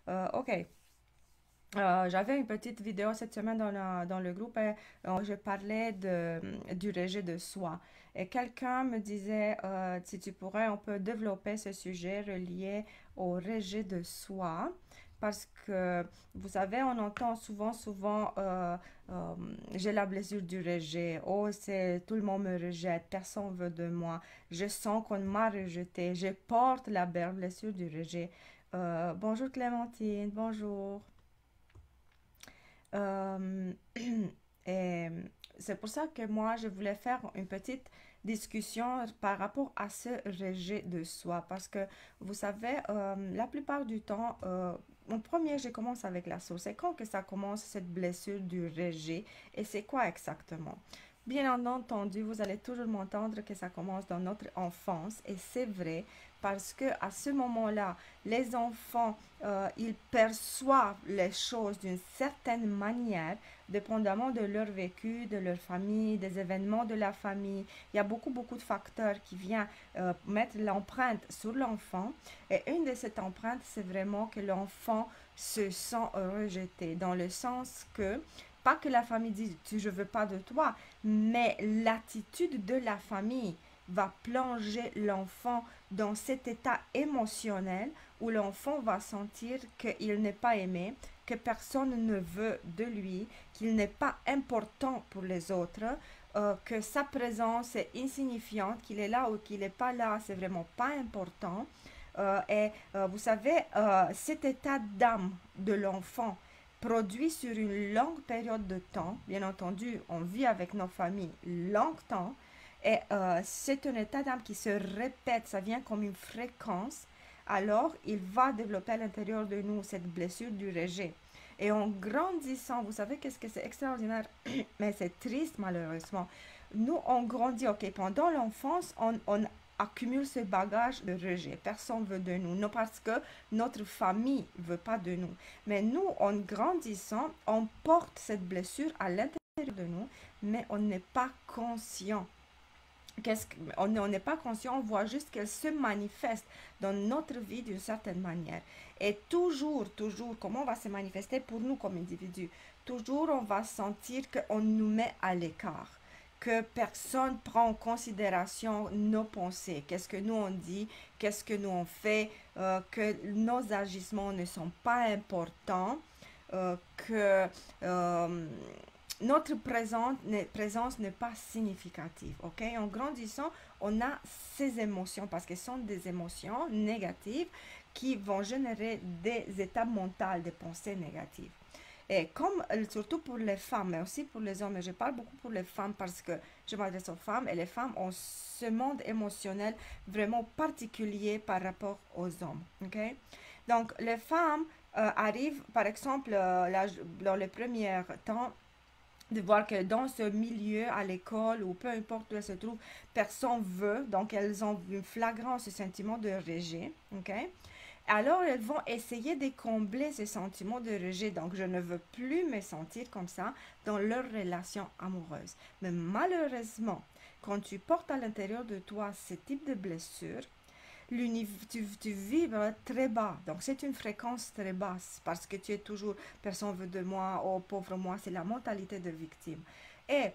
Ok. J'avais une petite vidéo cette semaine dans le groupe et je parlais du rejet de soi. Et quelqu'un me disait, si tu pourrais, on peut développer ce sujet relié au rejet de soi. Parce que, vous savez, on entend souvent, euh, j'ai la blessure du rejet. Oh, c'est, tout le monde me rejette, personne veut de moi. Je sens qu'on m'a rejeté. Je porte la blessure du rejet. Bonjour Clémentine, bonjour. Euh, et c'est pour ça que moi, je voulais faire une petite discussion par rapport à ce rejet de soi. Parce que, vous savez, la plupart du temps, en premier, je commence avec la source. C'est quand que ça commence, cette blessure du rejet? Et c'est quoi exactement? Bien entendu, vous allez toujours m'entendre que ça commence dans notre enfance. Et c'est vrai, parce que à ce moment-là, les enfants ils perçoivent les choses d'une certaine manière, dépendamment de leur vécu, de leur famille, des événements de la famille. Il y a beaucoup de facteurs qui viennent mettre l'empreinte sur l'enfant. Et une de ces empreintes, c'est vraiment que l'enfant se sent rejeté, dans le sens que, pas que la famille dit je veux pas de toi, mais l'attitude de la famille va plonger l'enfant dans cet état émotionnel où l'enfant va sentir qu'il n'est pas aimé, que personne ne veut de lui, qu'il n'est pas important pour les autres, que sa présence est insignifiante, qu'il est là ou qu'il n'est pas là, c'est vraiment pas important. Vous savez, cet état d'âme de l'enfant produit sur une longue période de temps, bien entendu, on vit avec nos familles longtemps, et c'est un état d'âme qui se répète, ça vient comme une fréquence, alors il va développer à l'intérieur de nous cette blessure du rejet. Et en grandissant, vous savez qu'est-ce que c'est extraordinaire, mais c'est triste malheureusement. Nous, on grandit, ok, pendant l'enfance, on accumule ce bagage de rejet. Personne veut de nous, non parce que notre famille veut pas de nous. Mais nous, en grandissant, on porte cette blessure à l'intérieur de nous, mais on n'est pas conscient. On n'est pas conscient, on voit juste qu'elle se manifeste dans notre vie d'une certaine manière. Et toujours, comment on va se manifester pour nous comme individus? Toujours, on va sentir qu'on nous met à l'écart, que personne prend en considération nos pensées, qu'est-ce que nous on dit, qu'est-ce que nous on fait, que nos agissements ne sont pas importants, que notre présence n'est pas significative. Ok, en grandissant, on a ces émotions parce qu'elles sont des émotions négatives qui vont générer des états mentaux, des pensées négatives. Et comme, surtout pour les femmes, mais aussi pour les hommes, mais je parle beaucoup pour les femmes parce que je m'adresse aux femmes et les femmes ont ce monde émotionnel vraiment particulier par rapport aux hommes. Ok, donc les femmes arrivent, par exemple, dans les premiers temps, de voir que dans ce milieu, à l'école ou peu importe où elles se trouvent, personne veut, donc elles ont un flagrant ce sentiment de rejet, ok? Alors elles vont essayer de combler ce sentiment de rejet, donc je ne veux plus me sentir comme ça dans leur relation amoureuse. Mais malheureusement, quand tu portes à l'intérieur de toi ce type de blessure, tu vibres très bas. Donc, c'est une fréquence très basse parce que tu es toujours, personne veut de moi, oh pauvre moi, c'est la mentalité de victime. Et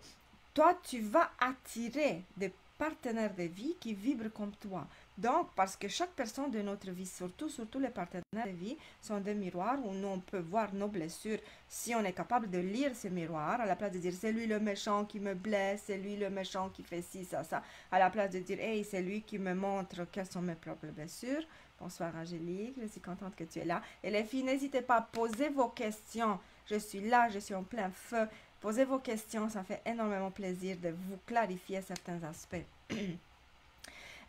toi, tu vas attirer des partenaires de vie qui vibrent comme toi. Donc, parce que chaque personne de notre vie, surtout les partenaires de vie, sont des miroirs où nous, on peut voir nos blessures. Si on est capable de lire ces miroirs, à la place de dire c'est lui le méchant qui me blesse, c'est lui le méchant qui fait ci, ça, à la place de dire hey, c'est lui qui me montre quelles sont mes propres blessures. Bonsoir Angélique, je suis contente que tu es là. Et les filles, n'hésitez pas à poser vos questions. Je suis là, je suis en plein feu. Posez vos questions, ça fait énormément plaisir de vous clarifier certains aspects.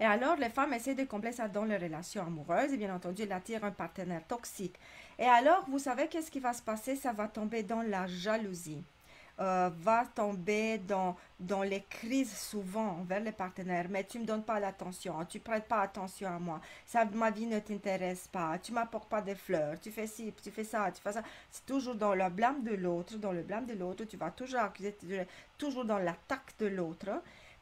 Et alors, les femmes essaient de combler ça dans les relations amoureuses et bien entendu, elles attirent un partenaire toxique. Et alors, vous savez qu'est-ce qui va se passer? Ça va tomber dans la jalousie. Va tomber dans les crises souvent envers les partenaires. Mais tu ne me donnes pas l'attention, tu ne prêtes pas attention à moi, ça, ma vie ne t'intéresse pas, tu ne m'apportes pas des fleurs, tu fais ci, tu fais ça, tu fais ça. C'est toujours dans le blâme de l'autre, dans le blâme de l'autre, tu vas toujours accuser, toujours dans l'attaque de l'autre.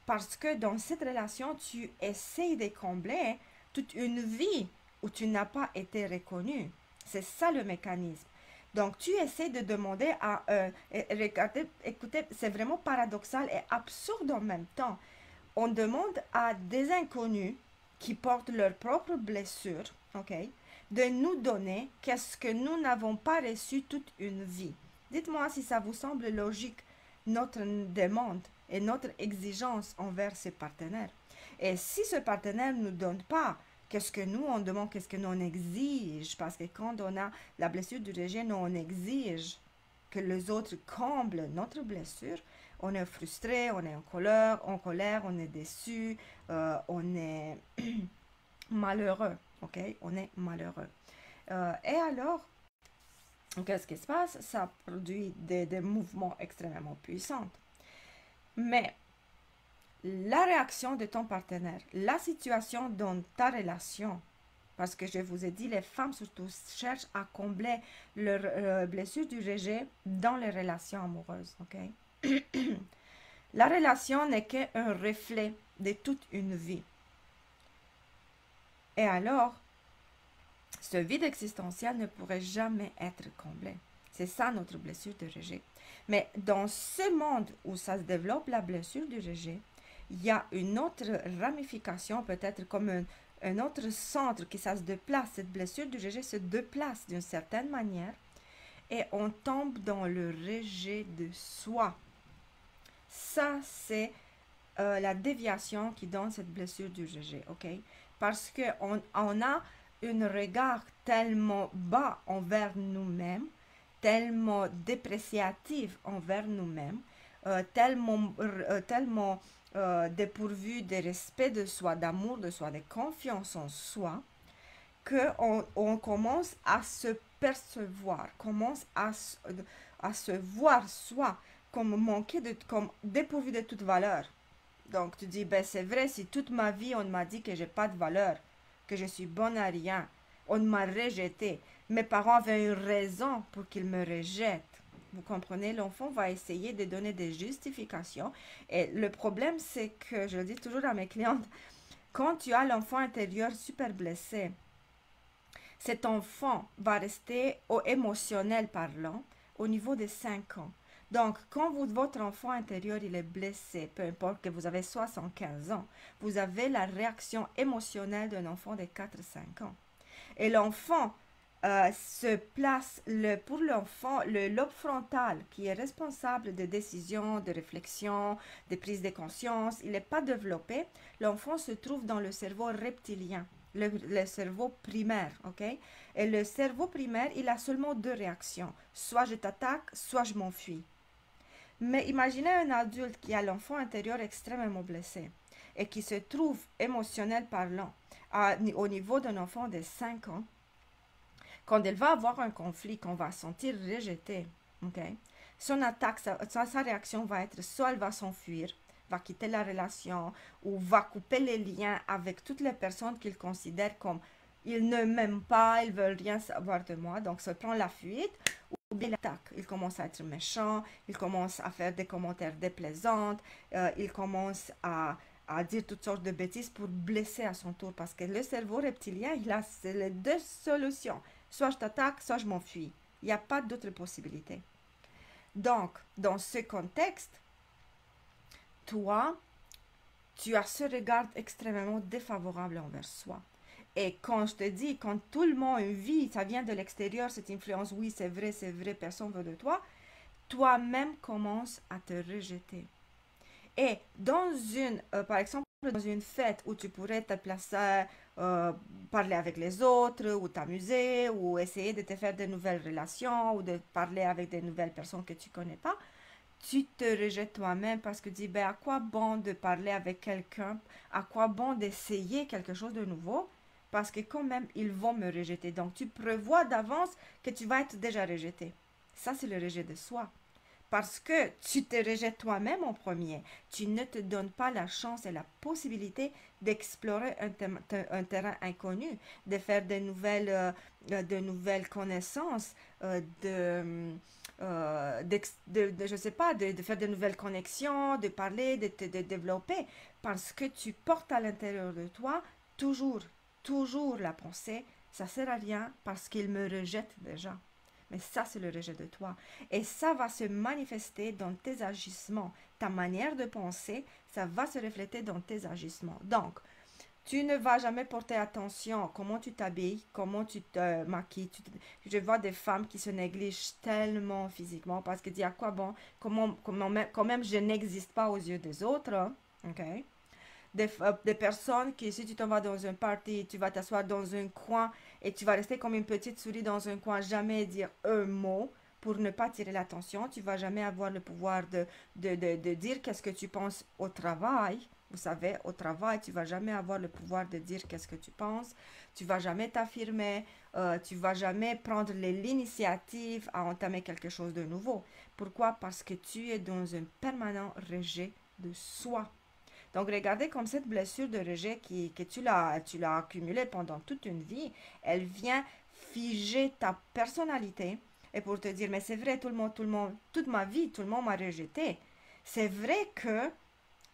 Parce que dans cette relation, tu essayes de combler toute une vie où tu n'as pas été reconnu. C'est ça le mécanisme. Donc, tu essaies de demander à et regardez, écoutez, c'est vraiment paradoxal et absurde en même temps. On demande à des inconnus qui portent leurs propres blessures, ok, de nous donner qu'est-ce que nous n'avons pas reçu toute une vie. Dites-moi si ça vous semble logique, notre demande et notre exigence envers ces partenaires. Et si ce partenaire ne nous donne pas, qu'est-ce que nous on demande, qu'est-ce que nous on exige? Parce que quand on a la blessure du rejet, nous on exige que les autres comblent notre blessure. On est frustré, on est en colère, on est déçu, on est malheureux, ok? On est malheureux. Et alors, qu'est-ce qui se passe? Ça produit des mouvements extrêmement puissants. Mais la réaction de ton partenaire, la situation dans ta relation, parce que je vous ai dit, les femmes surtout cherchent à combler leur blessure du rejet dans les relations amoureuses, ok? La relation n'est qu'un reflet de toute une vie. Et alors, ce vide existentiel ne pourrait jamais être comblé. C'est ça notre blessure de rejet. Mais dans ce monde où ça se développe, la blessure du rejet, il y a une autre ramification, peut-être comme un autre centre qui ça se déplace. Cette blessure du rejet se déplace d'une certaine manière et on tombe dans le rejet de soi. Ça, c'est la déviation qui donne cette blessure du rejet, ok? Parce qu'on on a un regard tellement bas envers nous-mêmes, tellement dépréciatif envers nous-mêmes, tellement dépourvu de respect de soi, d'amour de soi, de confiance en soi, qu'on commence à se percevoir, commence à se voir soi comme comme dépourvu de toute valeur. Donc tu dis, ben c'est vrai, si toute ma vie on m'a dit que j'ai pas de valeur, que je suis bonne à rien, on m'a rejeté. Mes parents avaient une raison pour qu'ils me rejettent. Vous comprenez, l'enfant va essayer de donner des justifications. Et le problème, c'est que, je le dis toujours à mes clientes, quand tu as l'enfant intérieur super blessé, cet enfant va rester au émotionnel parlant au niveau de 5 ans. Donc, quand votre enfant intérieur il est blessé, peu importe que vous avez 75 ans, vous avez la réaction émotionnelle d'un enfant de 4-5 ans. Et l'enfant se place, pour l'enfant, le lobe frontal qui est responsable des décisions, de réflexion, de prise de conscience, il n'est pas développé. L'enfant se trouve dans le cerveau reptilien, le cerveau primaire, ok? Et le cerveau primaire, il a seulement 2 réactions. Soit je t'attaque, soit je m'enfuis. Mais imaginez un adulte qui a l'enfant intérieur extrêmement blessé et qui se trouve émotionnel parlant au niveau d'un enfant de 5 ans. Quand elle va avoir un conflit, qu'on va sentir rejeté, okay, son attaque, sa réaction va être soit elle va s'enfuir, va quitter la relation ou va couper les liens avec toutes les personnes qu'il considère comme ils ne m'aiment pas, ils veulent rien savoir de moi, donc ça prend la fuite ou bien l'attaque. Il commence à être méchant, il commence à faire des commentaires déplaisants, il commence à dire toutes sortes de bêtises pour blesser à son tour parce que le cerveau reptilien, il a les 2 solutions. Soit je t'attaque, soit je m'enfuis. Il n'y a pas d'autre possibilité. Donc, dans ce contexte, toi, tu as ce regard extrêmement défavorable envers soi. Et quand je te dis, quand tout le monde vit, ça vient de l'extérieur, cette influence, oui, c'est vrai, personne veut de toi, toi-même commences à te rejeter. Et dans par exemple, dans une fête où tu pourrais te placer, parler avec les autres, ou t'amuser, ou essayer de te faire de nouvelles relations, ou de parler avec de nouvelles personnes que tu ne connais pas, tu te rejettes toi-même parce que tu dis, ben, à quoi bon de parler avec quelqu'un, à quoi bon d'essayer quelque chose de nouveau, parce que quand même, ils vont me rejeter. Donc, tu prévois d'avance que tu vas être déjà rejeté. Ça, c'est le rejet de soi. Parce que tu te rejettes toi-même en premier. Tu ne te donnes pas la chance et la possibilité d'explorer un terrain inconnu, de faire de nouvelles connaissances, je sais pas, de faire de nouvelles connexions, de parler, de développer. Parce que tu portes à l'intérieur de toi toujours la pensée Ça sert à rien parce qu'il me rejette déjà. Mais ça, c'est le rejet de toi. Et ça va se manifester dans tes agissements. Ta manière de penser, ça va se refléter dans tes agissements. Donc, tu ne vas jamais porter attention à comment tu t'habilles, comment tu te maquilles. Je vois des femmes qui se négligent tellement physiquement parce que dis à quoi bon, quand même je n'existe pas aux yeux des autres. Hein, ok? Des personnes qui, si tu t'en vas dans un party, tu vas t'asseoir dans un coin et tu vas rester comme une petite souris dans un coin, jamais dire un mot pour ne pas tirer l'attention. Tu vas jamais avoir le pouvoir de dire qu'est-ce que tu penses au travail. Vous savez, au travail, tu vas jamais avoir le pouvoir de dire qu'est-ce que tu penses. Tu vas jamais t'affirmer. Tu vas jamais prendre l'initiative à entamer quelque chose de nouveau. Pourquoi? Parce que tu es dans un permanent rejet de soi. Donc, regardez comme cette blessure de rejet que tu l'as accumulée pendant toute une vie, elle vient figer ta personnalité et pour te dire, mais c'est vrai, toute ma vie, tout le monde m'a rejeté. C'est vrai que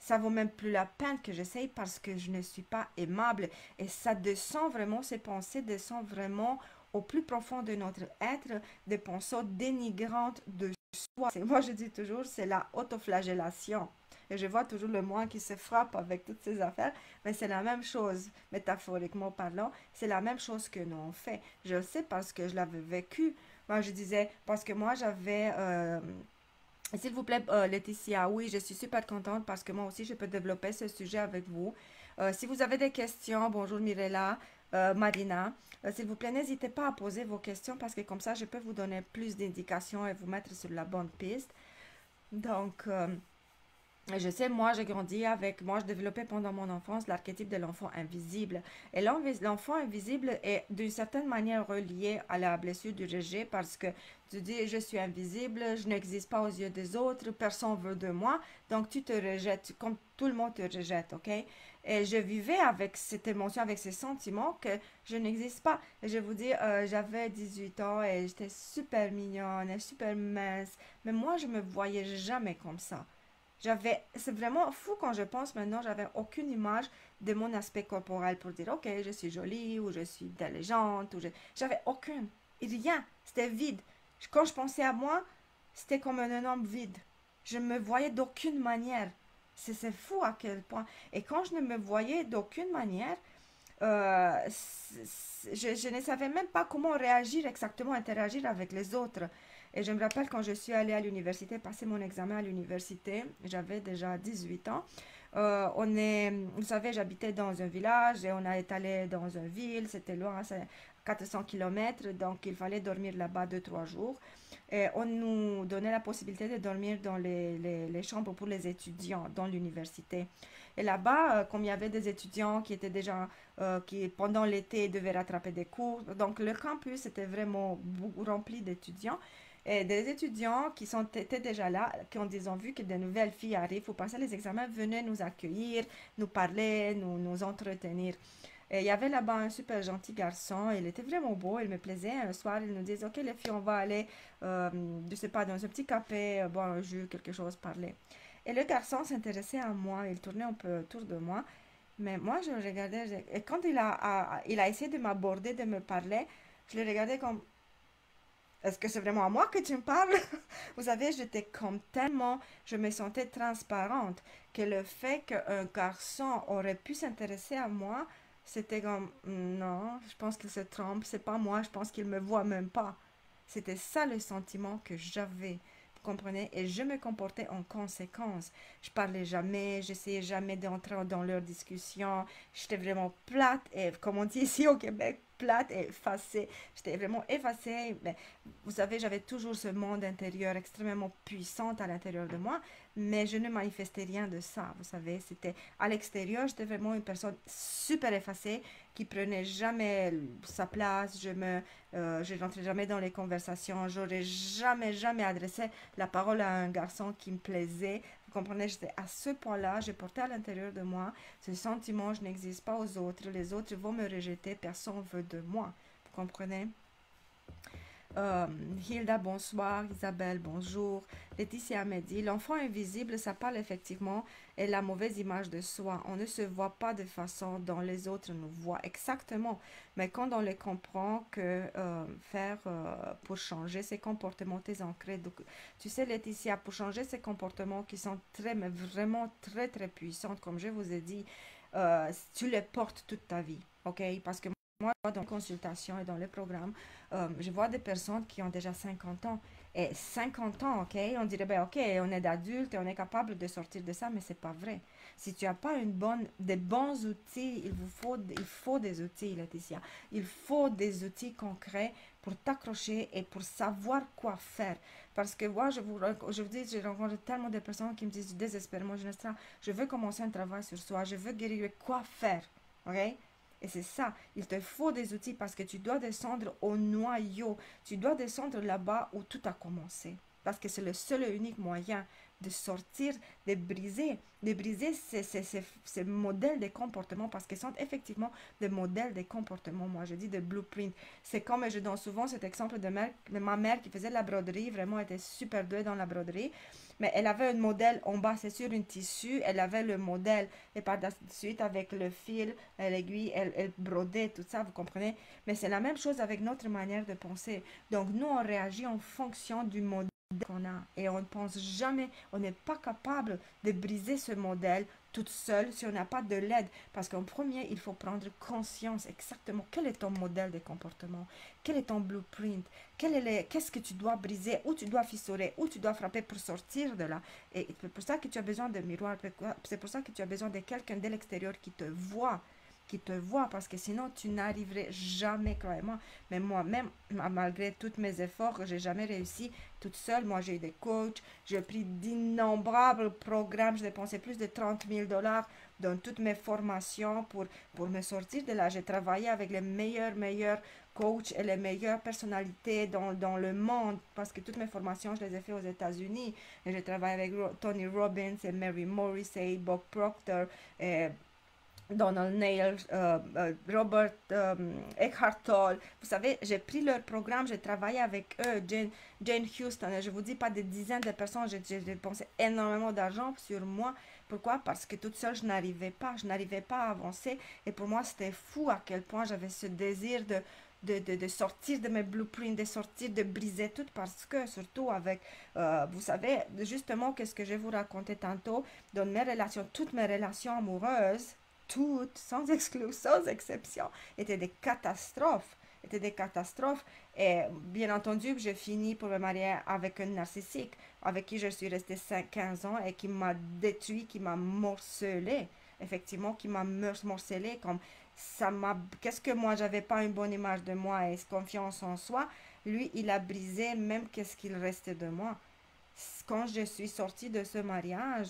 ça vaut même plus la peine que j'essaye parce que je ne suis pas aimable et ça descend vraiment, ces pensées descendent vraiment au plus profond de notre être, des pensées dénigrantes de soi. Moi, je dis toujours, c'est la autoflagellation. Et je vois toujours le moi qui se frappe avec toutes ces affaires, mais c'est la même chose, métaphoriquement parlant, c'est la même chose que nous on fait. Je sais parce que je l'avais vécu. Moi, je disais, parce que moi, j'avais s'il vous plaît, Laetitia, oui, je suis super contente parce que moi aussi, je peux développer ce sujet avec vous. Si vous avez des questions, bonjour Mirella, Marina, s'il vous plaît, n'hésitez pas à poser vos questions parce que comme ça, je peux vous donner plus d'indications et vous mettre sur la bonne piste. Donc, je sais, moi, j'ai grandi avec, moi, je développais pendant mon enfance l'archétype de l'enfant invisible. Et l'enfant invisible est d'une certaine manière relié à la blessure du rejet parce que tu dis, je suis invisible, je n'existe pas aux yeux des autres, personne veut de moi, donc tu te rejettes, comme tout le monde te rejette, ok? Et je vivais avec cette émotion, avec ces sentiments que je n'existe pas. Et je vous dis, j'avais 18 ans et j'étais super mignonne et super mince, mais moi, je me voyais jamais comme ça. C'est vraiment fou quand je pense maintenant, j'avais aucune image de mon aspect corporel pour dire, ok, je suis jolie ou je suis intelligente j'avais aucune, rien, c'était vide. Quand je pensais à moi, c'était comme un énorme vide. Je me voyais d'aucune manière. C'est fou à quel point. Et quand je ne me voyais d'aucune manière, je ne savais même pas comment réagir exactement, interagir avec les autres. Et je me rappelle quand je suis allée à l'université, passer mon examen à l'université, j'avais déjà 18 ans. Vous savez, j'habitais dans un village et on est allé dans une ville, c'était loin, c'est 400 km, donc il fallait dormir là-bas 2, 3 jours. Et on nous donnait la possibilité de dormir dans les chambres pour les étudiants dans l'université. Et là-bas, comme il y avait des étudiants qui étaient déjà, qui pendant l'été devaient rattraper des cours, donc le campus était vraiment rempli d'étudiants. Et des étudiants étaient déjà là, qui ont vu que de nouvelles filles arrivent pour passer les examens, venaient nous accueillir, nous parler, nous entretenir. Et il y avait là-bas un super gentil garçon, il était vraiment beau, il me plaisait. Un soir, il nous disait, ok les filles, on va aller, je sais pas, dans un petit café, boire un jus, quelque chose, parler. Et le garçon s'intéressait à moi, il tournait un peu autour de moi. Mais moi, je le regardais, et quand il a essayé de m'aborder, de me parler, je le regardais comme, est-ce que c'est vraiment à moi que tu me parles? Vous savez, j'étais comme tellement, je me sentais transparente que le fait qu'un garçon aurait pu s'intéresser à moi, c'était comme, non, je pense qu'il se trompe, c'est pas moi, je pense qu'il me voit même pas. C'était ça le sentiment que j'avais. Vous comprenez? Et je me comportais en conséquence. Je parlais jamais, j'essayais jamais d'entrer dans leur discussion. J'étais vraiment plate et, comme on dit ici au Québec, plate et effacée. J'étais vraiment effacée. Mais vous savez, j'avais toujours ce monde intérieur extrêmement puissant à l'intérieur de moi, mais je ne manifestais rien de ça. Vous savez, c'était à l'extérieur, j'étais vraiment une personne super effacée qui prenait jamais sa place. Je n'entrais jamais dans les conversations. J'aurais jamais adressé la parole à un garçon qui me plaisait. Vous comprenez, j'étais à ce point-là, j'ai porté à l'intérieur de moi ce sentiment, je n'existe pas aux autres, les autres vont me rejeter, personne ne veut de moi. Vous comprenez? Euh, Hilda, bonsoir. Isabelle, bonjour. Laetitia me dit, l'enfant invisible, ça parle effectivement et la mauvaise image de soi. On ne se voit pas de façon dont les autres nous voient exactement. Mais quand on les comprend que faire pour changer ses comportements, tes ancrés. Donc, tu sais, Laetitia, pour changer ces comportements qui sont très, mais vraiment très, très puissants, comme je vous ai dit, tu les portes toute ta vie. OK? Parce que moi, dans les consultations et dans les programmes, je vois des personnes qui ont déjà 50 ans. Et 50 ans, ok, on dirait, ben ok, on est d'adultes et on est capable de sortir de ça, mais c'est pas vrai. Si tu n'as pas des bons outils, il faut des outils, Laetitia. Il faut des outils concrets pour t'accrocher et pour savoir quoi faire. Parce que moi, je vous dis, je rencontre tellement de personnes qui me disent désespérément, je veux commencer un travail sur soi, je veux guérir, quoi faire, ok? Et c'est ça, il te faut des outils parce que tu dois descendre au noyau, tu dois descendre là-bas où tout a commencé. Parce que c'est le seul et unique moyen de sortir, de briser ces modèles de comportement parce qu'ils sont effectivement des modèles de comportement. Moi, je dis des blueprints. C'est comme je donne souvent cet exemple de ma mère qui faisait de la broderie, vraiment était super douée dans la broderie. Mais elle avait un modèle en bas, c'est sur un tissu, elle avait le modèle. Et par la suite, avec le fil, l'aiguille, elle brodait, tout ça, vous comprenez? Mais c'est la même chose avec notre manière de penser. Donc, nous, on réagit en fonction du modèle qu'on a. Et on ne pense jamais, on n'est pas capable de briser ce modèle toute seule si on n'a pas de l'aide. Parce qu'en premier, il faut prendre conscience exactement quel est ton modèle de comportement, quel est ton blueprint, qu'est-ce que tu dois briser, où tu dois fissurer, où tu dois frapper pour sortir de là. Et c'est pour ça que tu as besoin de miroir, c'est pour ça que tu as besoin de quelqu'un de l'extérieur qui te voit, parce que sinon tu n'arriverais jamais, croyez-moi. Mais moi-même, malgré tous mes efforts, j'ai jamais réussi toute seule. Moi, j'ai eu des coachs, j'ai pris d'innombrables programmes, j'ai dépensé plus de 30 000 $ dans toutes mes formations pour me sortir de là. J'ai travaillé avec les meilleurs coachs et les meilleures personnalités dans le monde, parce que toutes mes formations, je les ai fait aux États-Unis. Et j'ai travaillé avec Tony Robbins et Mary Morrissey, Bob Proctor, et Donald Nail, Robert Eckhart Tolle. Vous savez, j'ai pris leur programme, j'ai travaillé avec eux, Jane Houston. Et je vous dis pas des dizaines de personnes, j'ai dépensé énormément d'argent sur moi. Pourquoi? Parce que toute seule, je n'arrivais pas à avancer. Et pour moi, c'était fou à quel point j'avais ce désir de sortir de mes blueprints, de sortir, de briser tout, parce que surtout avec, vous savez, justement, qu'est-ce que je vais vous raconter tantôt, dans mes relations, toutes mes relations amoureuses, toutes, sans exception, étaient des catastrophes. Étaient des catastrophes. Et bien entendu, j'ai fini pour me marier avec un narcissique, avec qui je suis restée 15 ans et qui m'a détruit, qui m'a morcelé. Effectivement, qui m'a morcelé comme ça m'a. Qu'est-ce que moi, j'avais pas une bonne image de moi et confiance en soi. Lui, il a brisé même qu'est-ce qu'il restait de moi. Quand je suis sortie de ce mariage,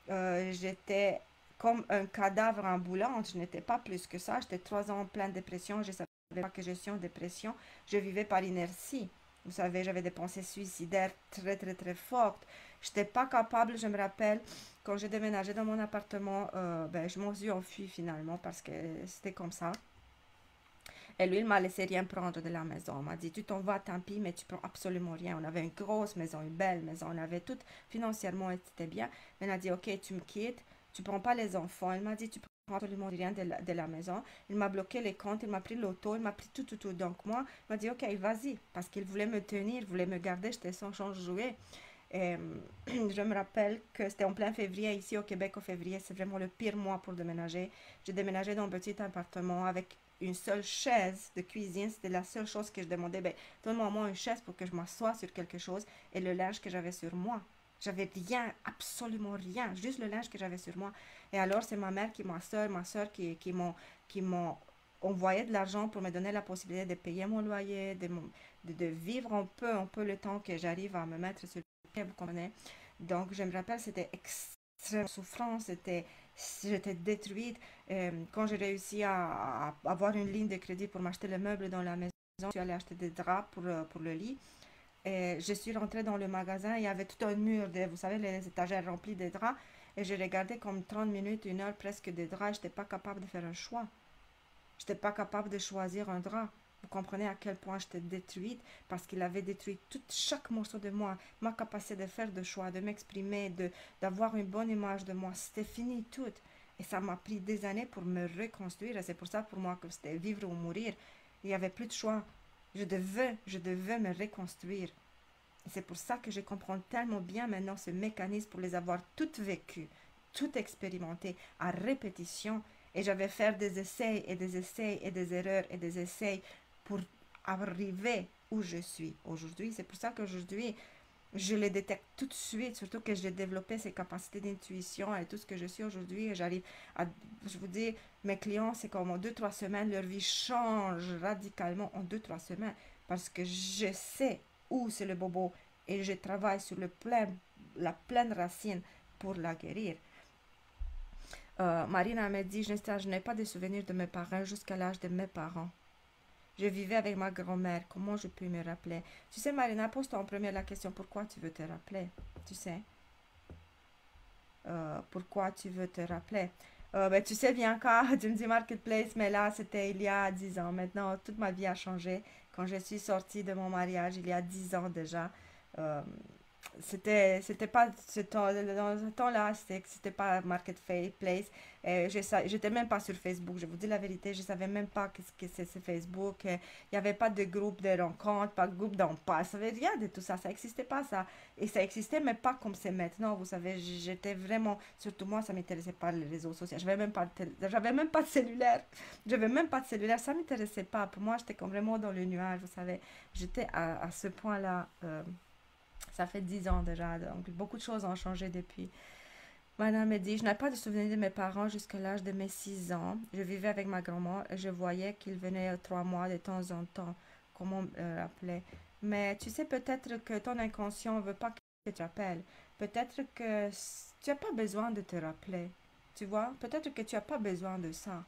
j'étais comme un cadavre ambulant. Je n'étais pas plus que ça. J'étais 3 ans en pleine dépression. Je ne savais pas que je suis en dépression. Je vivais par inertie. Vous savez, j'avais des pensées suicidaires très, très, très fortes. Je n'étais pas capable, je me rappelle, quand j'ai déménagé dans mon appartement, ben, je m'en suis enfuie finalement parce que c'était comme ça. Et lui, il m'a laissé rien prendre de la maison. Il m'a dit, tu t'en vas, tant pis, mais tu prends absolument rien. On avait une grosse maison, une belle maison. On avait tout financièrement, et c'était bien. Mais il a dit, ok, tu me quittes, tu prends pas les enfants. Il m'a dit, tu prends absolument rien de la maison. Il m'a bloqué les comptes, il m'a pris l'auto, il m'a pris tout, tout, tout. Donc moi, il m'a dit, ok, vas-y. Parce qu'il voulait me tenir, il voulait me garder, j'étais sans chance de jouer. Et je me rappelle que c'était en plein février, ici au Québec, au février, c'est vraiment le pire mois pour déménager. J'ai déménagé dans un petit appartement avec une seule chaise de cuisine. C'était la seule chose que je demandais. Ben, donne-moi une chaise pour que je m'assoie sur quelque chose et le linge que j'avais sur moi. J'avais rien, absolument rien, juste le linge que j'avais sur moi. Et alors, c'est ma mère ma soeur qui m'ont envoyé de l'argent pour me donner la possibilité de payer mon loyer, de vivre un peu le temps que j'arrive à me mettre sur le pied, vous comprenez. Donc, je me rappelle, c'était extrême souffrance, j'étais détruite. Quand j'ai réussi à avoir une ligne de crédit pour m'acheter les meubles dans la maison, je suis allée acheter des draps pour le lit. Et je suis rentrée dans le magasin, il y avait tout un mur, vous savez, les étagères remplies de draps. Et j'ai regardé comme 30 minutes, 1 heure presque de draps. Je n'étais pas capable de faire un choix. Je n'étais pas capable de choisir un drap. Vous comprenez à quel point j'étais détruite parce qu'il avait détruit chaque morceau de moi, ma capacité de faire des choix, de m'exprimer, d'avoir une bonne image de moi. C'était fini tout. Et ça m'a pris des années pour me reconstruire. Et c'est pour ça pour moi que c'était vivre ou mourir. Il n'y avait plus de choix. Je devais me reconstruire. Et c'est pour ça que je comprends tellement bien maintenant ce mécanisme pour les avoir toutes vécues, toutes expérimentées à répétition. Et j'avais faire des essais et des essais et des erreurs et des essais pour arriver où je suis aujourd'hui. C'est pour ça qu'aujourd'hui, je les détecte tout de suite, surtout que j'ai développé ces capacités d'intuition et tout ce que je suis aujourd'hui. Et j'arrive à, je vous dis, mes clients, c'est comme en 2, 3 semaines, leur vie change radicalement en 2, 3 semaines parce que je sais où c'est le bobo et je travaille sur la pleine racine pour la guérir. Marina m'a dit, je n'ai pas de souvenirs de mes parents jusqu'à l'âge de mes parents. Je vivais avec ma grand-mère. Comment je peux me rappeler? Tu sais, Marina, pose-toi en premier la question, pourquoi tu veux te rappeler? Tu sais, pourquoi tu veux te rappeler? Ben, tu sais, Bianca, tu me dis Marketplace, mais là, c'était il y a 10 ans. Maintenant, toute ma vie a changé. Quand je suis sortie de mon mariage, il y a 10 ans déjà, euh, c'était pas ce temps, dans ce temps-là, c'était pas Marketplace. J'étais même pas sur Facebook. Je vous dis la vérité, je savais même pas qu'est-ce que c'est Facebook. Il n'y avait pas de groupe de rencontres, pas de groupe d'emploi. Ça savais rien de tout ça. Ça existait pas ça. Et ça existait, mais pas comme c'est maintenant. Vous savez, j'étais vraiment, surtout moi, ça m'intéressait pas les réseaux sociaux. J'avais même pas de cellulaire. J'avais même pas de cellulaire. Ça m'intéressait pas. Pour moi, j'étais comme vraiment dans le nuage. Vous savez, j'étais à ce point-là. Ça fait 10 ans déjà, donc beaucoup de choses ont changé depuis. Madame me dit, je n'ai pas de souvenir de mes parents jusqu'à l'âge de mes 6 ans. Je vivais avec ma grand-mère et je voyais qu'ils venaient 3 mois de temps en temps, comme on rappelait. Mais tu sais, peut-être que ton inconscient ne veut pas que tu appelles. Peut-être que tu n'as pas besoin de te rappeler. Tu vois, peut-être que tu n'as pas besoin de ça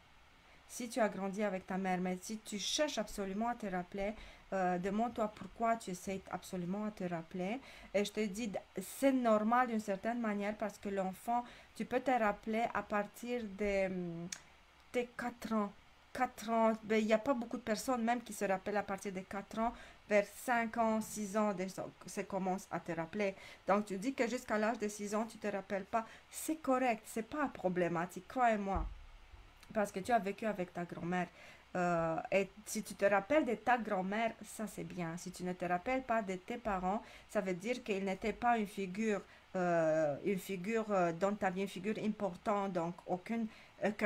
si tu as grandi avec ta mère, mais si tu cherches absolument à te rappeler, demande-toi pourquoi tu essaies absolument à te rappeler. Et je te dis, c'est normal d'une certaine manière parce que l'enfant, tu peux te rappeler à partir de 4 ans. 4 ans, ben, il n'y a pas beaucoup de personnes même qui se rappellent à partir de 4 ans, vers 5 ans, 6 ans, ça commence à te rappeler. Donc tu dis que jusqu'à l'âge de 6 ans, tu ne te rappelles pas. C'est correct, c'est pas problématique, croyez-moi parce que tu as vécu avec ta grand-mère. Et si tu te rappelles de ta grand-mère, ça c'est bien. Si tu ne te rappelles pas de tes parents, ça veut dire qu'ils n'étaient pas une figure dans ta vie, une figure importante, donc aucun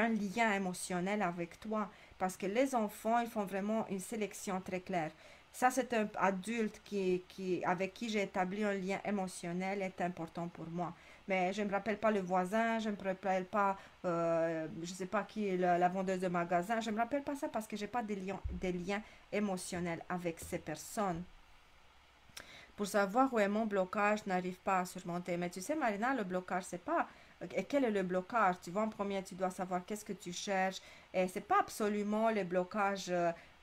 lien émotionnel avec toi. Parce que les enfants, ils font vraiment une sélection très claire. Ça, c'est un adulte avec qui j'ai établi un lien émotionnel est important pour moi. Mais je ne me rappelle pas le voisin, je ne me rappelle pas je sais pas qui est la vendeuse de magasin. Je me rappelle pas ça parce que j'ai pas des liens émotionnels avec ces personnes. Pour savoir où est mon blocage, je n'arrive pas à surmonter. Mais tu sais, Marina, le blocage, c'est pas. Et quel est le blocage? Tu vois, en premier, tu dois savoir qu'est-ce que tu cherches. Et c'est pas absolument le blocage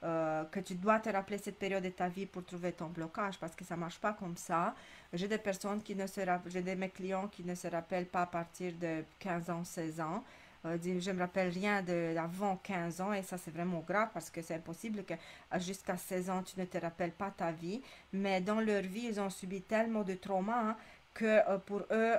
que tu dois te rappeler cette période de ta vie pour trouver ton blocage, parce que ça marche pas comme ça. J'ai des mes clients qui ne se rappellent pas à partir de 15 ans, 16 ans. Je me rappelle rien d'avant 15 ans et ça c'est vraiment grave parce que c'est impossible que jusqu'à 16 ans tu ne te rappelles pas ta vie. Mais dans leur vie, ils ont subi tellement de traumas, hein, que pour eux,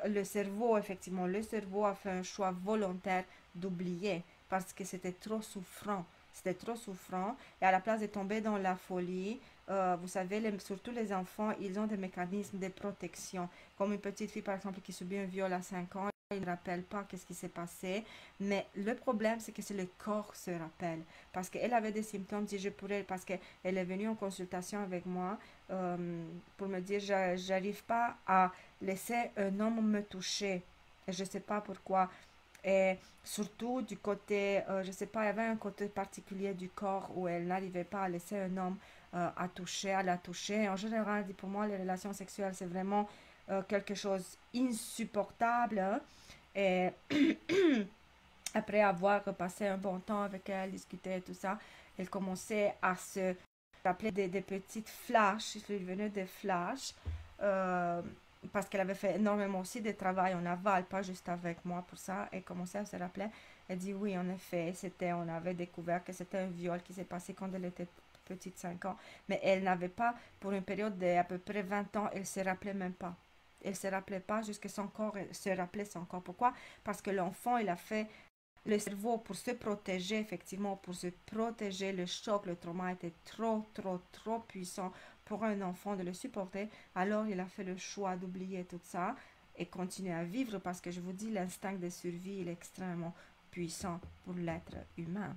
effectivement, le cerveau a fait un choix volontaire d'oublier parce que c'était trop souffrant. C'était trop souffrant. Et à la place de tomber dans la folie, vous savez, surtout les enfants, ils ont des mécanismes de protection. Comme une petite fille, par exemple, qui subit un viol à 5 ans, il ne rappelle pas qu'est-ce qui s'est passé. Mais le problème, c'est que c'est le corps se rappelle. Parce qu'elle avait des symptômes, si je pourrais, parce qu'elle est venue en consultation avec moi pour me dire, j'arrive pas à laisser un homme me toucher. Et je ne sais pas pourquoi. Et surtout du côté, je ne sais pas, il y avait un côté particulier du corps où elle n'arrivait pas à laisser un homme à la toucher. En général, pour moi, les relations sexuelles, c'est vraiment quelque chose insupportable, hein. Et après avoir passé un bon temps avec elle, discuté et tout ça, elle commençait à se rappeler des petites flashs, il lui venait des flashs, euh, parce qu'elle avait fait énormément aussi de travail en aval, pas juste avec moi pour ça, et commençait à se rappeler. Elle dit oui, en effet, on avait découvert que c'était un viol qui s'est passé quand elle était petite, 5 ans, mais elle n'avait pas, pour une période d'à peu près 20 ans, elle se rappelait même pas. Elle se rappelait pas jusqu'à son corps, elle se rappelait son corps. Pourquoi? Parce que l'enfant, il a fait le cerveau pour se protéger, effectivement, pour se protéger, le choc, le trauma était trop, trop, trop puissant pour un enfant de le supporter. Alors, il a fait le choix d'oublier tout ça et continuer à vivre parce que je vous dis, l'instinct de survie, il est extrêmement puissant pour l'être humain.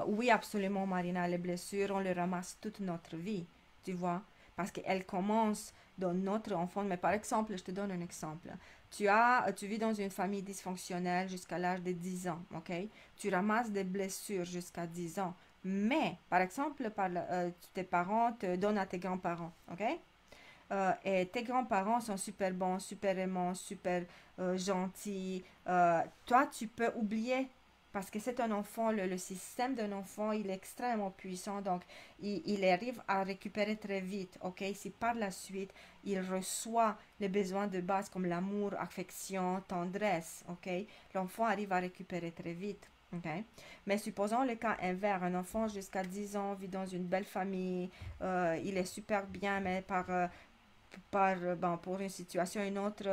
Oui, absolument, Marina, les blessures, on les ramasse toute notre vie, tu vois, parce qu'elles commencent dans notre enfant. Mais par exemple, je te donne un exemple. Tu vis dans une famille dysfonctionnelle jusqu'à l'âge de 10 ans, ok? Tu ramasses des blessures jusqu'à 10 ans. Mais, par exemple, tes parents te donnent à tes grands-parents, ok? Et tes grands-parents sont super bons, super aimants, super gentils. Toi, tu peux oublier parce que c'est un enfant, le système d'un enfant, il est extrêmement puissant, donc il arrive à récupérer très vite, ok? Si par la suite, il reçoit les besoins de base comme l'amour, affection, tendresse, ok? L'enfant arrive à récupérer très vite. ok? Mais supposons le cas inverse, un enfant jusqu'à 10 ans vit dans une belle famille, il est super bien, mais bon, pour une situation ou une autre,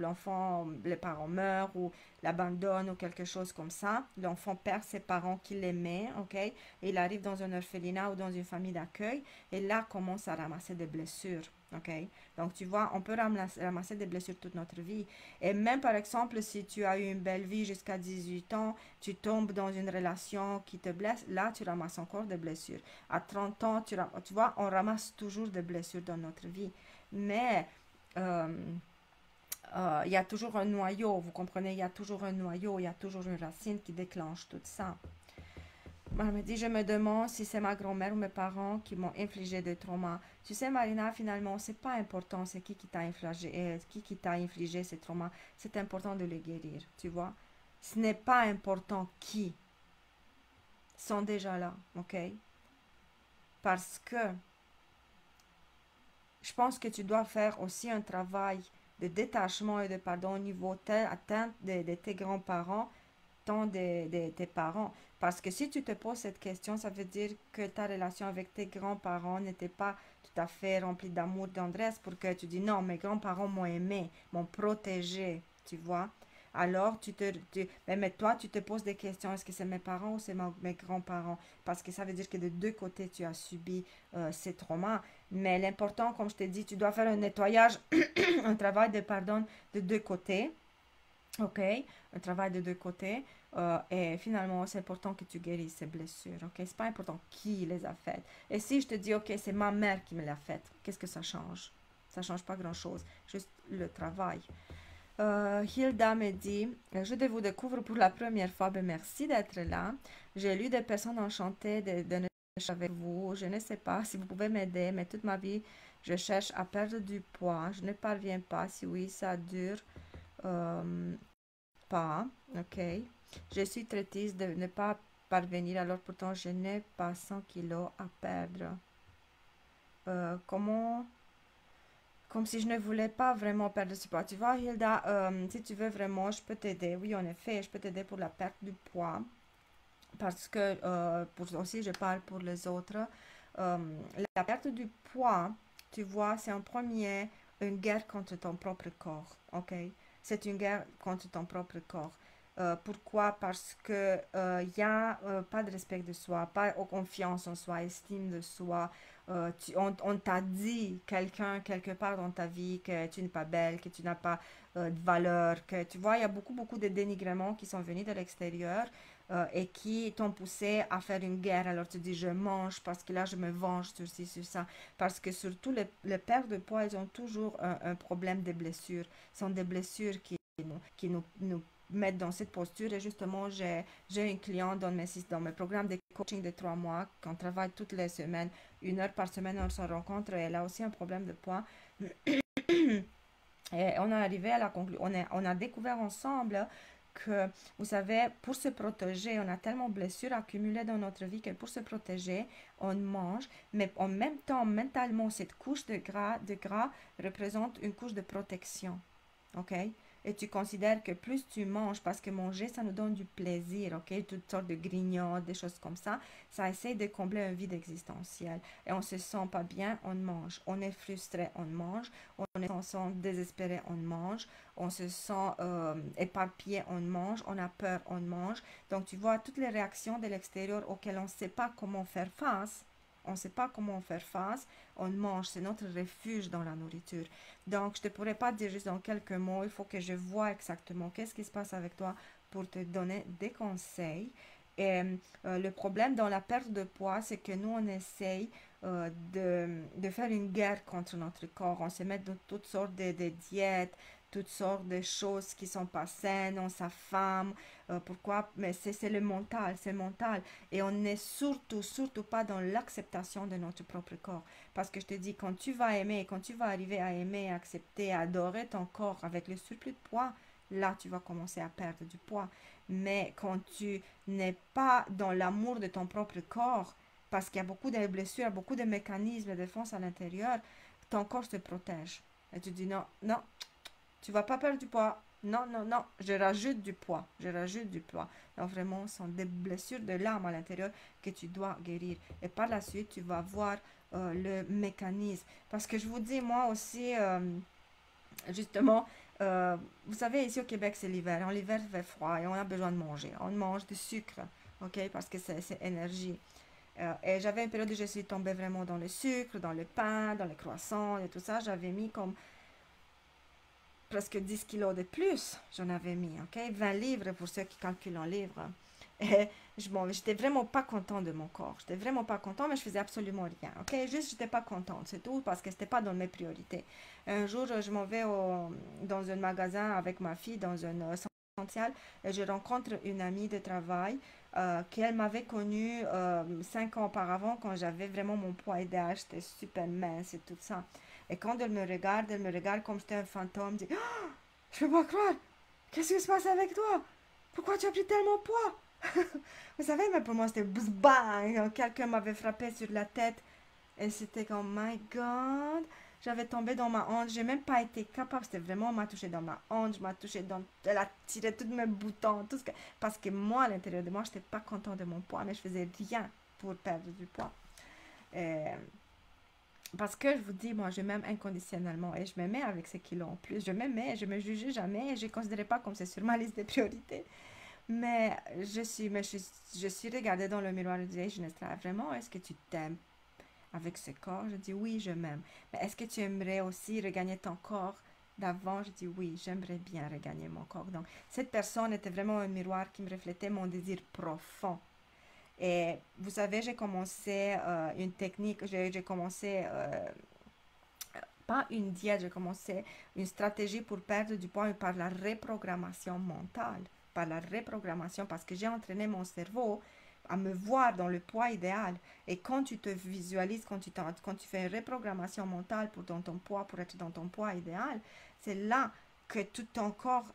l'enfant, les parents meurent ou l'abandonnent ou quelque chose comme ça. L'enfant perd ses parents qui l'aimaient, ok? Et il arrive dans un orphelinat ou dans une famille d'accueil et là commence à ramasser des blessures, ok? Donc tu vois, on peut ramasser des blessures toute notre vie. Et même par exemple, si tu as eu une belle vie jusqu'à 18 ans, tu tombes dans une relation qui te blesse, là tu ramasses encore des blessures. À 30 ans, tu vois, on ramasse toujours des blessures dans notre vie. Mais euh, il y a toujours un noyau, vous comprenez, il y a toujours un noyau, il y a toujours une racine qui déclenche tout ça. Moi, je me dis, je me demande si c'est ma grand-mère ou mes parents qui m'ont infligé des traumas. Tu sais, Marina, finalement, c'est pas important, c'est qui t'a infligé, qui t'a infligé ces traumas. C'est important de les guérir, tu vois. Ce n'est pas important qui. Ils sont déjà là, ok? Parce que je pense que tu dois faire aussi un travail de détachement et de pardon au niveau atteint de tes grands-parents, tant de tes parents. Parce que si tu te poses cette question, ça veut dire que ta relation avec tes grands-parents n'était pas tout à fait remplie d'amour, d'andresse, pour que tu dis non, mes grands-parents m'ont aimé, m'ont protégé, tu vois. Alors, mais toi, tu te poses des questions, est-ce que c'est mes parents ou c'est mes grands-parents? Parce que ça veut dire que de deux côtés, tu as subi ces traumas. Mais l'important, comme je t'ai dit, tu dois faire un nettoyage, un travail de pardon de deux côtés. Ok, un travail de deux côtés. Et finalement, c'est important que tu guérisses ces blessures. Ok, c'est pas important qui les a faites. Et si je te dis, ok, c'est ma mère qui me l'a faite, qu'est-ce que ça change? Ça change pas grand-chose, juste le travail. Hilda me dit, je vous découvre pour la première fois, ben merci d'être là. J'ai lu des personnes enchantées de ne avec vous. Je ne sais pas si vous pouvez m'aider, mais toute ma vie, je cherche à perdre du poids. Je ne parviens pas. Si oui, ça dure euh, pas. Ok. Je suis très triste de ne pas parvenir, alors pourtant je n'ai pas 100 kilos à perdre. Comment comme si je ne voulais pas vraiment perdre ce poids. Tu vois, Hilda, si tu veux vraiment, je peux t'aider. Oui, en effet, je peux t'aider pour la perte du poids. Parce que, aussi, je parle pour les autres. Euh, la perte du poids, tu vois, c'est en premier une guerre contre ton propre corps. OK? C'est une guerre contre ton propre corps. Pourquoi? Parce que il n'y a pas de respect de soi, pas de confiance en soi, estime de soi. On t'a dit quelqu'un quelque part dans ta vie que tu n'es pas belle, que tu n'as pas de valeur, que tu vois, il y a beaucoup, beaucoup de dénigrements qui sont venus de l'extérieur et qui t'ont poussé à faire une guerre. Alors tu dis, je mange parce que là, je me venge sur ci, sur ça. Parce que surtout, les pertes de poids, ils ont toujours un problème de blessures. Ce sont des blessures qui nous mettre dans cette posture. Et justement, j'ai une cliente dans mes programmes de coaching de 3 mois, qu'on travaille toutes les semaines, 1 heure par semaine, on se rencontre, et elle a aussi un problème de poids. Et on est arrivé à la conclusion, on a découvert ensemble que, vous savez, pour se protéger, on a tellement de blessures accumulées dans notre vie que pour se protéger, on mange, mais en même temps, mentalement, cette couche de gras représente une couche de protection. OK? et tu considères que plus tu manges, parce que manger, ça nous donne du plaisir, ok? Toutes sortes de grignotes, des choses comme ça essaie de combler un vide existentiel. Et on se sent pas bien, on mange. On est frustré, on mange. On se sent désespéré, on mange. On se sent éparpillé, on mange. On a peur, on mange. Donc tu vois toutes les réactions de l'extérieur auxquelles on ne sait pas comment faire face. On ne sait pas comment faire face, on mange, c'est notre refuge dans la nourriture. Donc, je ne te pourrais pas dire juste dans quelques mots, il faut que je vois exactement qu'est-ce qui se passe avec toi pour te donner des conseils. Et le problème dans la perte de poids, c'est que nous, on essaye de faire une guerre contre notre corps. On se met dans toutes sortes de diètes, toutes sortes de choses qui sont pas saines, on s'affame. Pourquoi? Mais c'est le mental, c'est mental. Et on n'est surtout pas dans l'acceptation de notre propre corps. Parce que je te dis, quand tu vas aimer, quand tu vas arriver à aimer, accepter, adorer ton corps avec le surplus de poids, là, tu vas commencer à perdre du poids. Mais quand tu n'es pas dans l'amour de ton propre corps, parce qu'il y a beaucoup de blessures, beaucoup de mécanismes de défense à l'intérieur, ton corps se protège. Et tu dis non, non, tu vas pas perdre du poids. Non, non, non, je rajoute du poids. Je rajoute du poids. Donc vraiment, ce sont des blessures de l'âme à l'intérieur que tu dois guérir. Et par la suite, tu vas voir le mécanisme. Parce que je vous dis, moi aussi, justement, vous savez, ici au Québec, c'est l'hiver. En l'hiver, il fait froid et on a besoin de manger. On mange du sucre, ok, parce que c'est énergie. Et j'avais une période où je suis tombée vraiment dans le sucre, dans le pain, dans les croissants et tout ça. J'avais mis comme presque 10 kilos de plus, j'en avais mis, ok? 20 livres pour ceux qui calculent en livres. Et j'étais vraiment pas content de mon corps. J'étais vraiment pas content, mais je faisais absolument rien, ok? Juste, j'étais pas contente, c'est tout, parce que c'était pas dans mes priorités. Un jour, je m'en vais dans un magasin avec ma fille, dans un centre commercial, et je rencontre une amie de travail qu'elle m'avait connue 5 ans auparavant, quand j'avais vraiment mon poids idéal, j'étais super mince et tout ça. Et quand elle me regarde comme j'étais un fantôme, dit, oh, je peux pas croire, qu'est-ce qui se passe avec toi? Pourquoi tu as pris tellement de poids? Vous savez, mais pour moi, c'était bang! Quelqu'un m'avait frappé sur la tête. Et c'était comme, my God! J'avais tombé dans ma hanche. J'ai même pas été capable. C'était vraiment, m'a touché dans ma hanche, m'a touché dans. Elle a tiré tous mes boutons, tout ce que. Parce que moi, à l'intérieur de moi, j'étais pas content de mon poids, mais je faisais rien pour perdre du poids. Et parce que je vous dis, moi, je m'aime inconditionnellement et je m'aimais avec ces kilos en plus. Je m'aimais, je me jugeais jamais et je ne considérais pas comme c'est sur ma liste de priorités. Je suis regardée dans le miroir et je disais, Genestra, vraiment, est-ce que tu t'aimes avec ce corps? Je dis, oui, je m'aime. Mais est-ce que tu aimerais aussi regagner ton corps d'avant? Je dis, oui, j'aimerais bien regagner mon corps. Donc, cette personne était vraiment un miroir qui me reflétait mon désir profond. Et vous savez, j'ai commencé une technique, j'ai commencé, pas une diète, j'ai commencé une stratégie pour perdre du poids par la reprogrammation mentale. Par la reprogrammation, parce que j'ai entraîné mon cerveau à me voir dans le poids idéal. Et quand tu te visualises, quand tu fais une reprogrammation mentale pour dans ton poids, pour être dans ton poids idéal, c'est là que tout ton corps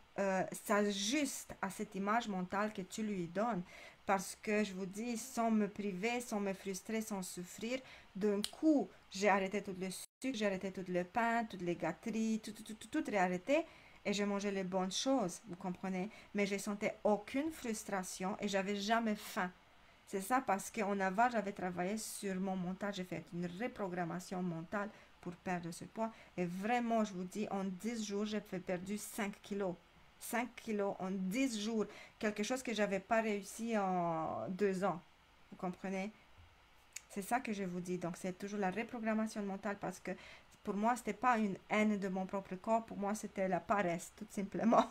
s'ajuste à cette image mentale que tu lui donnes. Parce que je vous dis, sans me priver, sans me frustrer, sans souffrir, d'un coup, j'ai arrêté tout le sucre, j'ai arrêté tout le pain, toutes les gâteries, tout j'ai arrêté et j'ai mangé les bonnes choses, vous comprenez? Mais je sentais aucune frustration et j'avais jamais faim. C'est ça parce qu'en aval, j'avais travaillé sur mon mental, j'ai fait une reprogrammation mentale pour perdre ce poids. Et vraiment, je vous dis, en 10 jours, j'ai perdu 5 kilos. 5 kilos en 10 jours. Quelque chose que j'avais pas réussi en 2 ans. Vous comprenez? C'est ça que je vous dis. Donc, c'est toujours la reprogrammation mentale parce que pour moi, c'était pas une haine de mon propre corps. Pour moi, c'était la paresse, tout simplement.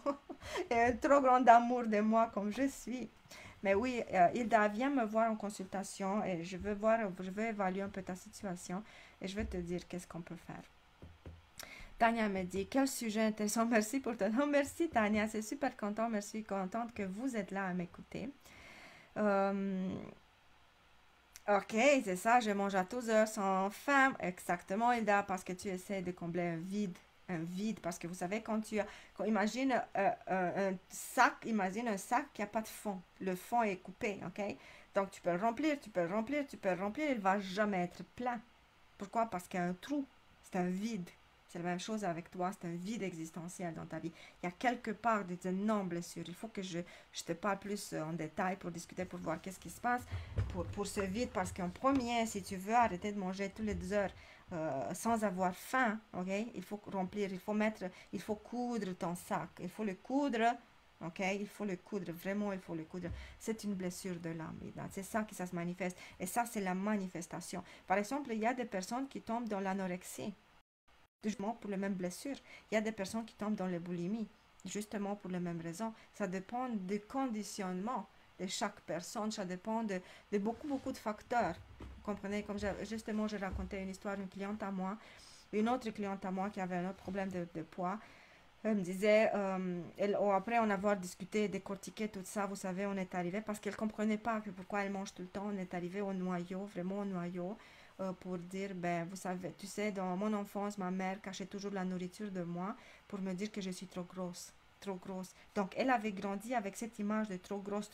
Et un trop grand amour de moi comme je suis. Mais oui, Hilda, viens me voir en consultation et je veux évaluer un peu ta situation et je vais te dire qu'est-ce qu'on peut faire. Tania me dit, quel sujet intéressant, merci pour ton nom. Merci Tania, c'est super content, merci, contente que vous êtes là à m'écouter. Euh, ok, c'est ça, je mange à 12 heures sans faim. Exactement, Hilda, parce que tu essaies de combler un vide, parce que vous savez, imagine un sac, imagine un sac qui n'a pas de fond. Le fond est coupé, ok? Donc tu peux le remplir, tu peux le remplir, tu peux le remplir, il ne va jamais être plein. Pourquoi? Parce qu'il y a un trou, c'est un vide. C'est la même chose avec toi, c'est un vide existentiel dans ta vie. Il y a quelque part des énormes blessures. Il faut que je te parle plus en détail pour discuter, pour voir qu'est-ce qui se passe pour ce vide. Parce qu'en premier, si tu veux arrêter de manger tous les 2 heures sans avoir faim, ok, il faut remplir, il faut coudre ton sac. Il faut le coudre, ok, il faut le coudre, vraiment, il faut le coudre. C'est une blessure de l'âme. C'est ça qui ça se manifeste. Et ça, c'est la manifestation. Par exemple, il y a des personnes qui tombent dans l'anorexie justement pour les mêmes blessures. Il y a des personnes qui tombent dans les boulimies, justement pour les mêmes raisons. Ça dépend du conditionnement de chaque personne, ça dépend de beaucoup, beaucoup de facteurs. Vous comprenez, comme justement, j'ai raconté une histoire d'une cliente à moi, une autre cliente à moi qui avait un autre problème de poids. Elle me disait, après en avoir discuté, décortiqué tout ça, vous savez, on est arrivé, parce qu'elle ne comprenait pas que pourquoi elle mange tout le temps, on est arrivé au noyau, vraiment au noyau, pour dire, ben, vous savez, tu sais, dans mon enfance, ma mère cachait toujours la nourriture de moi pour me dire que je suis trop grosse. Trop grosse. Donc, elle avait grandi avec cette image de trop grosse,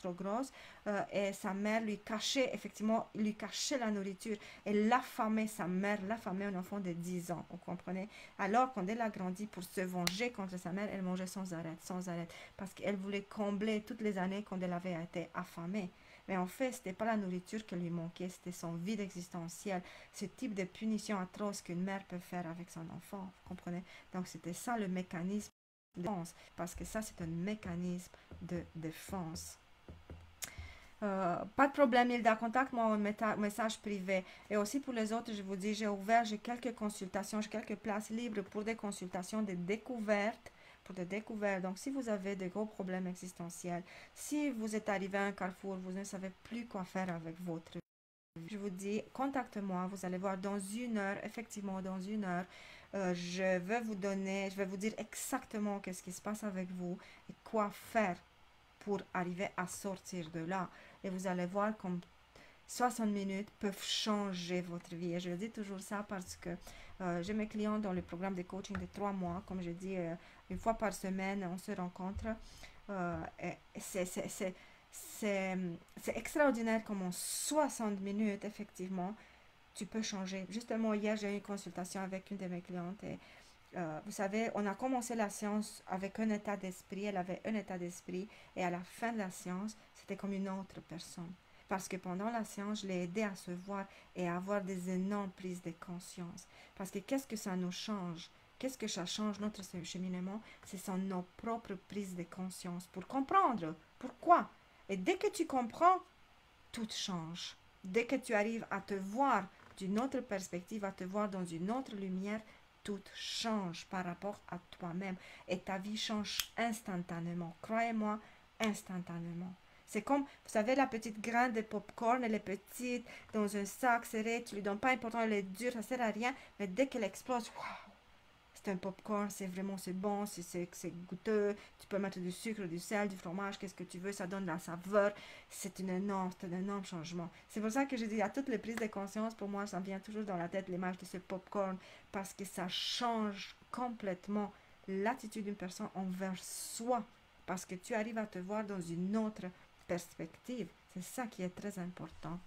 et sa mère lui cachait, effectivement, lui cachait la nourriture. Elle l'affamait, sa mère l'affamait un enfant de 10 ans, vous comprenez? Alors, quand elle a grandi pour se venger contre sa mère, elle mangeait sans arrêt, parce qu'elle voulait combler toutes les années quand elle avait été affamée. Mais en fait, ce n'était pas la nourriture qui lui manquait, c'était son vide existentiel, ce type de punition atroce qu'une mère peut faire avec son enfant, vous comprenez? Donc, c'était ça le mécanisme de défense, parce que ça, c'est un mécanisme de défense. Pas de problème, Hilda, contacte-moi en message privé. Et aussi pour les autres, je vous dis, j'ai quelques consultations, j'ai quelques places libres pour des consultations de découverte, pour des découvertes. Donc, si vous avez des gros problèmes existentiels, si vous êtes arrivé à un carrefour, vous ne savez plus quoi faire avec votre vie, je vous dis, contacte-moi, vous allez voir dans 1 heure, effectivement dans 1 heure, je vais vous dire exactement qu'est-ce qui se passe avec vous et quoi faire pour arriver à sortir de là. Et vous allez voir comme 60 minutes peuvent changer votre vie. Et je dis toujours ça parce que j'ai mes clients dans le programme de coaching de 3 mois. Comme je dis, 1 fois par semaine, on se rencontre. Et c'est extraordinaire comment en 60 minutes, effectivement, tu peux changer. Justement, hier, j'ai eu une consultation avec une de mes clientes et vous savez, on a commencé la séance avec un état d'esprit, elle avait un état d'esprit, et à la fin de la séance, c'était comme une autre personne. Parce que pendant la séance, je l'ai aidé à se voir et à avoir des énormes prises de conscience. Parce que qu'est-ce que ça nous change? Qu'est-ce que ça change notre cheminement? Ce sont nos propres prises de conscience pour comprendre pourquoi. Et dès que tu comprends, tout change. Dès que tu arrives à te voir d'une autre perspective, à te voir dans une autre lumière, tout change par rapport à toi-même et ta vie change instantanément. Croyez-moi, instantanément. C'est comme, vous savez, la petite graine de popcorn, elle est petite, dans un sac serré, tu lui donnes pas important, elle est dure, ça sert à rien, mais dès qu'elle explose, waouh, c'est un popcorn, c'est bon, c'est goûteux, tu peux mettre du sucre, du sel, du fromage, qu'est-ce que tu veux, ça donne de la saveur, c'est un énorme changement. C'est pour ça que je dis à toutes les prises de conscience, pour moi, ça vient toujours dans la tête l'image de ce popcorn, parce que ça change complètement l'attitude d'une personne envers soi, parce que tu arrives à te voir dans une autre perspective. C'est ça qui est très important.